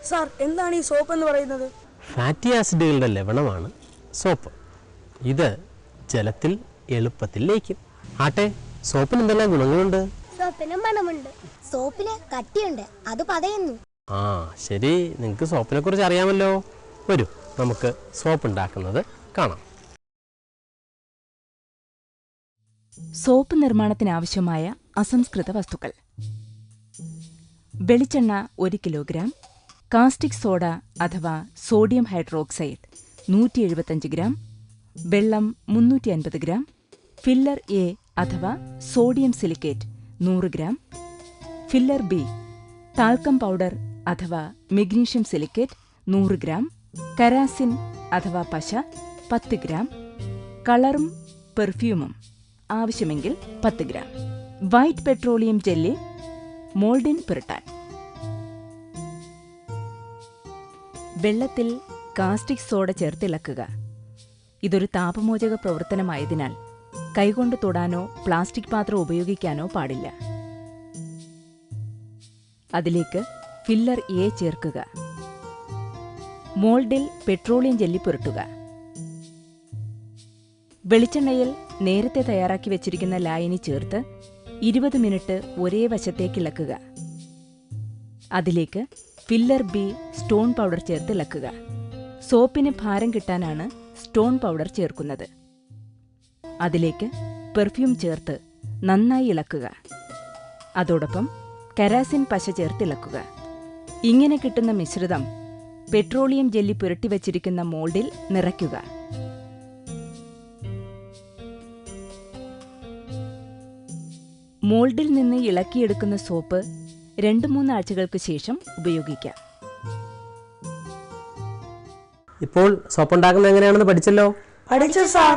Sir, എന്താണ് ഈ soap എന്ന് പറയുന്നത്? ഫാറ്റി ആസിഡുകളുടെ ലവണമാണ് സോപ്പ്. ഇത് ജലത്തിൽ എളുപ്പത്തിൽ ലയിക്കും. ആട്ടെ, സോപ്പിന് എന്തെല്ലാം ഗുണങ്ങളുണ്ട്? സോപ്പിന് മണമുണ്ട്, സോപ്പിന് കട്ടിയുണ്ട്, അത് പതയുന്നു. ആ ശരി, നിങ്ങൾക്ക് സോപ്പിനെ കുറിച്ച് അറിയാമല്ലോ. വരൂ, നമുക്ക് സോപ്പ് ഉണ്ടാക്കുന്നത് കാണാം. സോപ്പ് നിർമ്മാണത്തിനാവശ്യമായ അസംസ്കൃത വസ്തുക്കൾ: വെളിച്ചെണ്ണ 1 കിലോഗ്രാം, കാസ്റ്റിക് സോഡ അഥവാ സോഡിയം ഹൈഡ്രോക്സൈഡ് 175 ഗ്രാം, വെള്ളം 350 ഗ്രാം, ഫില്ലർ എ അഥവാ sodium silicate 100 gram, filler B talcum powder അഥവാ മഗ്നീഷ്യം സിലിക്കേറ്റ് 100 ഗ്രാം, കരാസിൻ അഥവാ പശ 10 ഗ്രാം, കളറും പെർഫ്യൂമും ആവശ്യമെങ്കിൽ 10 ഗ്രാം, വൈറ്റ് പെട്രോളിയം ജെല്ലി മോൾഡിൻ പുരട്ടാൻ. വെള്ളത്തിൽ കാസ്റ്റിക് സോഡ ചേർത്തിളക്കുക. ഇതൊരു താപമോചക പ്രവർത്തനമായതിനാൽ കൈകൊണ്ട് തൊടാനോ പ്ലാസ്റ്റിക് പാത്രം ഉപയോഗിക്കാനോ പാടില്ല. അതിലേക്ക് ഫില്ലർ എ ചേർക്കുക. മോൾഡിൽ പെട്രോളിയം ജെല്ലി പുരട്ടുക. വെളിച്ചെണ്ണയിൽ നേരത്തെ തയ്യാറാക്കി വെച്ചിരിക്കുന്ന ലായനി ചേർത്ത് 20 മിനിറ്റ് ഒരേ വശത്തേക്ക് ഇളക്കുക. അതിലേക്ക് ഫില്ലർ ബി സ്റ്റോൺ പൗഡർ ചേർത്ത് ഇളക്കുക. സോപ്പിന് ഭാരം കിട്ടാനാണ് സ്റ്റോൺ പൗഡർ ചേർക്കുന്നത്. അതിലേക്ക് പെർഫ്യൂം ചേർത്ത് നന്നായി ഇളക്കുക. അതോടൊപ്പം കരാസിൻ പശ ചേർത്ത് ഇളക്കുക. ഇങ്ങനെ കിട്ടുന്ന മിശ്രിതം പെട്രോളിയം ജെല്ലി പുരട്ടിവച്ചിരിക്കുന്ന മോൾഡിൽ നിറയ്ക്കുക. മോൾഡിൽ നിന്ന് ഇളക്കിയെടുക്കുന്ന സോപ്പ് 2-3 ആഴ്ചകൾക്ക് ശേഷം ഉപയോഗിക്കാം. ഇപ്പോൾ സോപ്പ് ഉണ്ടാക്കുന്നത് എങ്ങനെയാണെന്ന് പഠിച്ചല്ലോ. പഠിച്ചു സാർ.